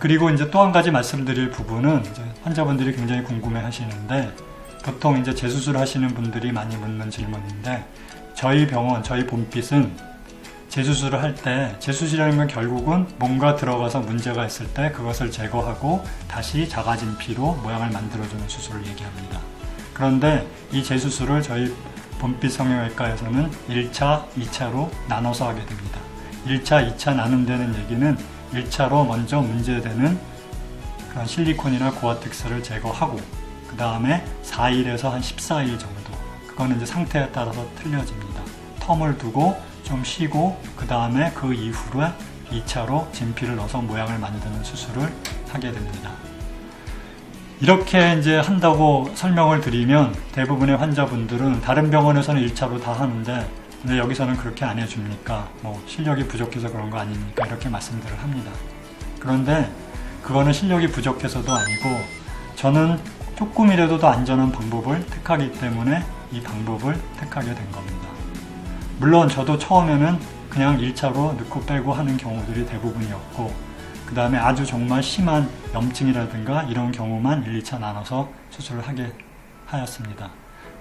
그리고 이제 또 한 가지 말씀드릴 부분은 이제 환자분들이 굉장히 궁금해 하시는데, 보통 이제 재수술 하시는 분들이 많이 묻는 질문인데, 저희 병원, 저희 본빛은 재수술을 할 때, 재수술이라는 건 결국은 뭔가 들어가서 문제가 있을 때 그것을 제거하고 다시 자가진피로 모양을 만들어주는 수술을 얘기합니다. 그런데 이 재수술을 저희 본빛 성형외과에서는 1차, 2차로 나눠서 하게 됩니다. 1차, 2차 나눔되는 얘기는 1차로 먼저 문제되는 그런 실리콘이나 고아텍스를 제거하고, 그 다음에 4일에서 한 14일 정도, 그거는 이제 상태에 따라서 틀려집니다. 텀을 두고 좀 쉬고, 그 다음에 그 이후에 2차로 진피를 넣어서 모양을 만드는 수술을 하게 됩니다. 이렇게 이제 한다고 설명을 드리면 대부분의 환자분들은 다른 병원에서는 1차로 다 하는데 근데 여기서는 그렇게 안 해줍니까? 뭐 실력이 부족해서 그런 거 아닙니까? 이렇게 말씀들을 합니다. 그런데 그거는 실력이 부족해서도 아니고, 저는 조금이라도 더 안전한 방법을 택하기 때문에 이 방법을 택하게 된 겁니다. 물론 저도 처음에는 그냥 1차로 넣고 빼고 하는 경우들이 대부분이었고, 그 다음에 아주 정말 심한 염증이라든가 이런 경우만 1, 2차 나눠서 수술을 하게 하였습니다.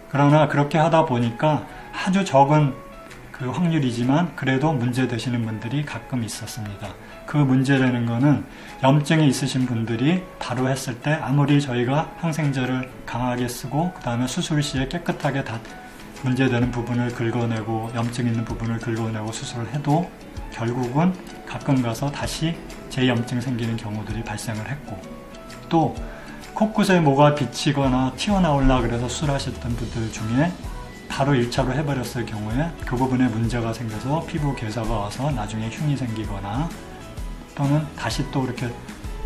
그러나 그렇게 하다 보니까 아주 적은 그 확률이지만 그래도 문제 되시는 분들이 가끔 있었습니다. 그 문제라는 거는 염증이 있으신 분들이 바로 했을 때 아무리 저희가 항생제를 강하게 쓰고 그 다음에 수술 시에 깨끗하게 다 문제되는 부분을 긁어내고 염증 있는 부분을 긁어내고 수술을 해도 결국은 가끔 가서 다시 재염증 생기는 경우들이 발생을 했고, 또 코끝에 뭐가 비치거나 튀어나오려고 그래서 수술하셨던 분들 중에 바로 1차로 해버렸을 경우에 그 부분에 문제가 생겨서 피부 괴사가 와서 나중에 흉이 생기거나 또는 다시 또 이렇게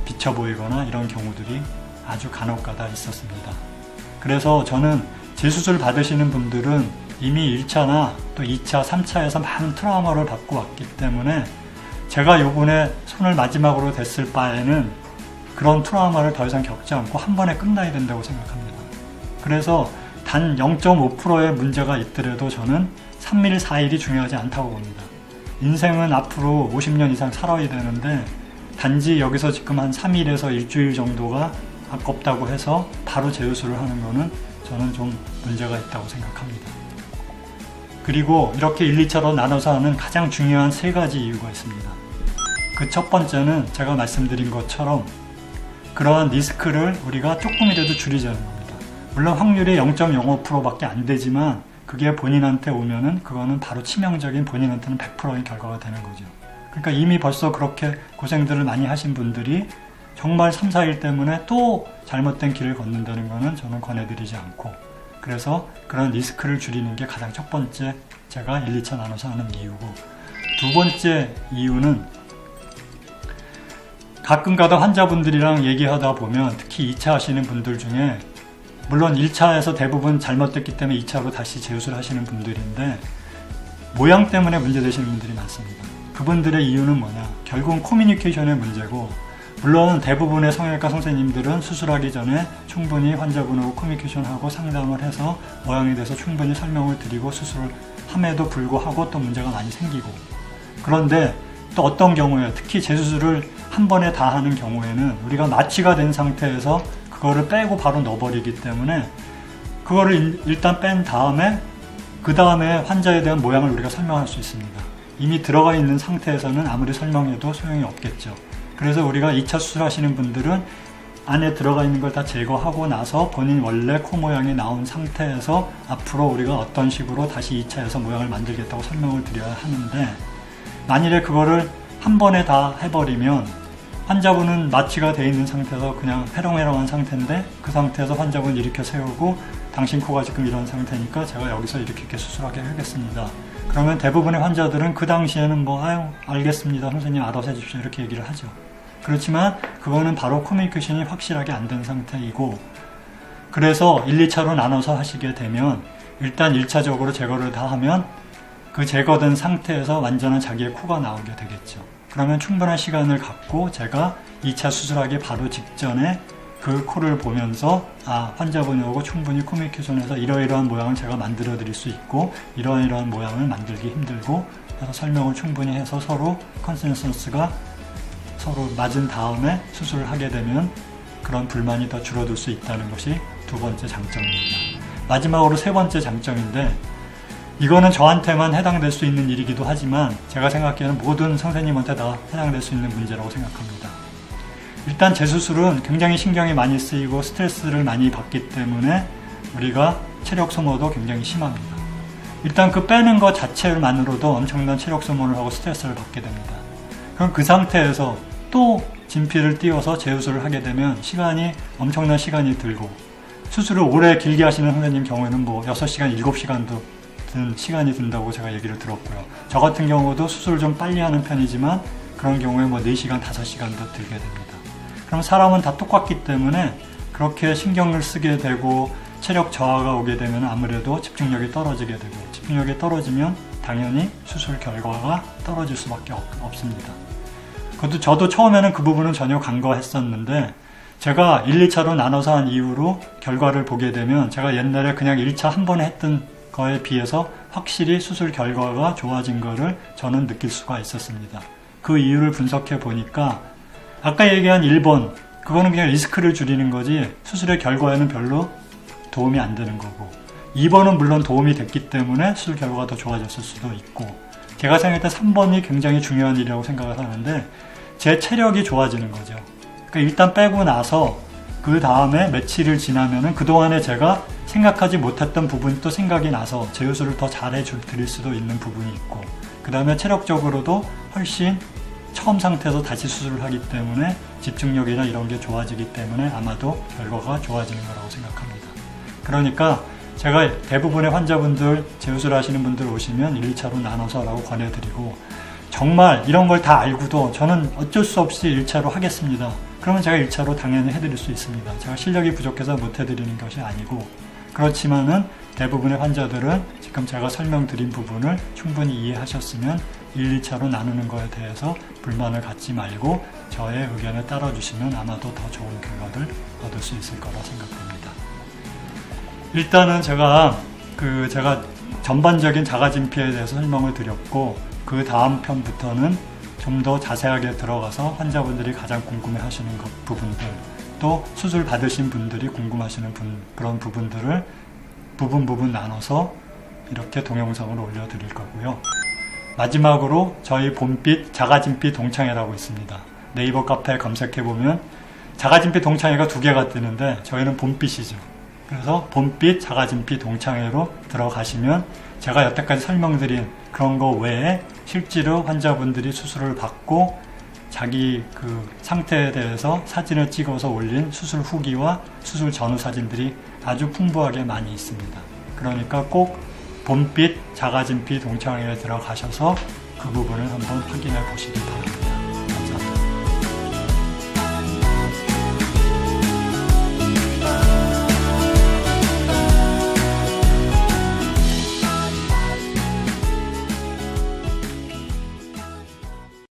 비쳐 보이거나 이런 경우들이 아주 간혹가다 있었습니다. 그래서 저는 재수술 받으시는 분들은 이미 1차나 또 2차, 3차에서 많은 트라우마를 받고 왔기 때문에 제가 요번에 손을 마지막으로 댔을 바에는 그런 트라우마를 더 이상 겪지 않고 한 번에 끝나야 된다고 생각합니다. 그래서 단 0.5%의 문제가 있더라도 저는 3일, 4일이 중요하지 않다고 봅니다. 인생은 앞으로 50년 이상 살아야 되는데 단지 여기서 지금 한 3일에서 일주일 정도가 아깝다고 해서 바로 재수술을 하는 거는 저는 좀 문제가 있다고 생각합니다. 그리고 이렇게 1, 2차로 나눠서 하는 가장 중요한 3가지 이유가 있습니다. 그 첫 번째는 제가 말씀드린 것처럼 그러한 리스크를 우리가 조금이라도 줄이자는 겁니다. 물론 확률이 0.05%밖에 안 되지만 그게 본인한테 오면은 그거는 바로 치명적인, 본인한테는 100%인 결과가 되는 거죠. 그러니까 이미 벌써 그렇게 고생들을 많이 하신 분들이 정말 3, 4일 때문에 또 잘못된 길을 걷는다는 거는 저는 권해드리지 않고, 그래서 그런 리스크를 줄이는 게 가장 첫 번째 제가 1, 2차 나눠서 하는 이유고, 두 번째 이유는 가끔가다 환자분들이랑 얘기하다 보면 특히 2차 하시는 분들 중에 물론 1차에서 대부분 잘못됐기 때문에 2차로 다시 재수술 하시는 분들인데 모양 때문에 문제되시는 분들이 많습니다. 그분들의 이유는 뭐냐? 결국은 커뮤니케이션의 문제고, 물론 대부분의 성형외과 선생님들은 수술하기 전에 충분히 환자분하고 커뮤니케이션하고 상담을 해서 모양에 대해서 충분히 설명을 드리고 수술을 함에도 불구하고 또 문제가 많이 생기고, 그런데 또 어떤 경우에 특히 재수술을 한 번에 다 하는 경우에는 우리가 마취가 된 상태에서 그거를 빼고 바로 넣어버리기 때문에 그거를 일단 뺀 다음에 그 다음에 환자에 대한 모양을 우리가 설명할 수 있습니다. 이미 들어가 있는 상태에서는 아무리 설명해도 소용이 없겠죠. 그래서 우리가 2차 수술하시는 분들은 안에 들어가 있는 걸 다 제거하고 나서 본인 원래 코 모양이 나온 상태에서 앞으로 우리가 어떤 식으로 다시 2차에서 모양을 만들겠다고 설명을 드려야 하는데, 만일에 그거를 한 번에 다 해버리면 환자분은 마취가 되어 있는 상태에서 그냥 해롱해롱한 상태인데 그 상태에서 환자분 이렇게 세우고 당신 코가 지금 이런 상태니까 제가 여기서 이렇게 수술하게 하겠습니다. 그러면 대부분의 환자들은 그 당시에는 알겠습니다, 선생님 알아서 해주십시오 이렇게 얘기를 하죠. 그렇지만 그거는 바로 커뮤니케이션이 확실하게 안 된 상태이고, 그래서 1, 2차로 나눠서 하시게 되면 일단 1차적으로 제거를 다 하면 그 제거된 상태에서 완전한 자기의 코가 나오게 되겠죠. 그러면 충분한 시간을 갖고 제가 2차 수술하기 바로 직전에 그 코를 보면서 환자분하고 충분히 커뮤니케이션해서 이러이러한 모양을 제가 만들어 드릴 수 있고 이러이러한 모양을 만들기 힘들고 해서 설명을 충분히 해서 서로 컨센서스가 서로 맞은 다음에 수술을 하게 되면 그런 불만이 더 줄어들 수 있다는 것이 두 번째 장점입니다. 마지막으로 세 번째 장점인데, 이거는 저한테만 해당될 수 있는 일이기도 하지만 제가 생각하기에는 모든 선생님한테 다 해당될 수 있는 문제라고 생각합니다. 일단 재수술은 굉장히 신경이 많이 쓰이고 스트레스를 많이 받기 때문에 우리가 체력 소모도 굉장히 심합니다. 일단 그 빼는 것 자체만으로도 엄청난 체력 소모를 하고 스트레스를 받게 됩니다. 그럼 그 상태에서 또 진피를 띄워서 재수술을 하게 되면 엄청난 시간이 들고, 수술을 오래 길게 하시는 선생님 경우에는 6시간, 7시간도 시간이 든다고 제가 얘기를 들었고요. 저 같은 경우도 수술을 좀 빨리 하는 편이지만 그런 경우에 4시간, 5시간도 들게 됩니다. 그럼 사람은 다 똑같기 때문에 그렇게 신경을 쓰게 되고 체력 저하가 오게 되면 아무래도 집중력이 떨어지게 되고, 집중력이 떨어지면 당연히 수술 결과가 떨어질 수밖에 없습니다. 저도 처음에는 그 부분은 전혀 간과했었는데, 제가 1, 2차로 나눠서 한 이후로 결과를 보게 되면 제가 옛날에 그냥 1차 한 번에 했던 거에 비해서 확실히 수술 결과가 좋아진 거를 저는 느낄 수가 있었습니다. 그 이유를 분석해 보니까 아까 얘기한 1번, 그거는 그냥 리스크를 줄이는 거지 수술의 결과에는 별로 도움이 안 되는 거고, 2번은 물론 도움이 됐기 때문에 수술 결과가 더 좋아졌을 수도 있고, 제가 생각할 때 3번이 굉장히 중요한 일이라고 생각을 하는데, 제 체력이 좋아지는 거죠. 그러니까 일단 빼고 나서 그 다음에 며칠을 지나면은 그동안에 제가 생각하지 못했던 부분이 또 생각이 나서 재수술을 더 잘해 드릴 수도 있는 부분이 있고, 그 다음에 체력적으로도 훨씬 처음 상태에서 다시 수술을 하기 때문에 집중력이나 이런 게 좋아지기 때문에 아마도 결과가 좋아지는 거라고 생각합니다. 그러니까 제가 대부분의 환자분들, 재수술 하시는 분들 오시면 1, 2차로 나눠서 라고 권해드리고, 정말 이런 걸 다 알고도 저는 어쩔 수 없이 1차로 하겠습니다. 그러면 제가 1차로 당연히 해드릴 수 있습니다. 제가 실력이 부족해서 못 해드리는 것이 아니고, 그렇지만은 대부분의 환자들은 지금 제가 설명드린 부분을 충분히 이해하셨으면 1, 2차로 나누는 거에 대해서 불만을 갖지 말고 저의 의견을 따라주시면 아마도 더 좋은 결과를 얻을 수 있을 거라 생각합니다. 일단은 제가 전반적인 자가진피에 대해서 설명을 드렸고, 그 다음 편부터는 좀 더 자세하게 들어가서 환자분들이 가장 궁금해하시는 부분들, 또 수술 받으신 분들이 궁금하시는 그런 부분들을 부분 나눠서 이렇게 동영상으로 올려드릴 거고요. 마지막으로 저희 봄빛 자가진피 동창회라고 있습니다. 네이버 카페에 검색해보면 자가진피 동창회가 2개가 뜨는데 저희는 봄빛이죠. 그래서 봄빛 자가진피 동창회로 들어가시면 제가 여태까지 설명드린 그런 거 외에 실제로 환자분들이 수술을 받고 자기 그 상태에 대해서 사진을 찍어서 올린 수술 후기와 수술 전후 사진들이 아주 풍부하게 많이 있습니다. 그러니까 꼭 봄빛 자가진피 동창회에 들어가셔서 그 부분을 한번 확인해 보시기 바랍니다.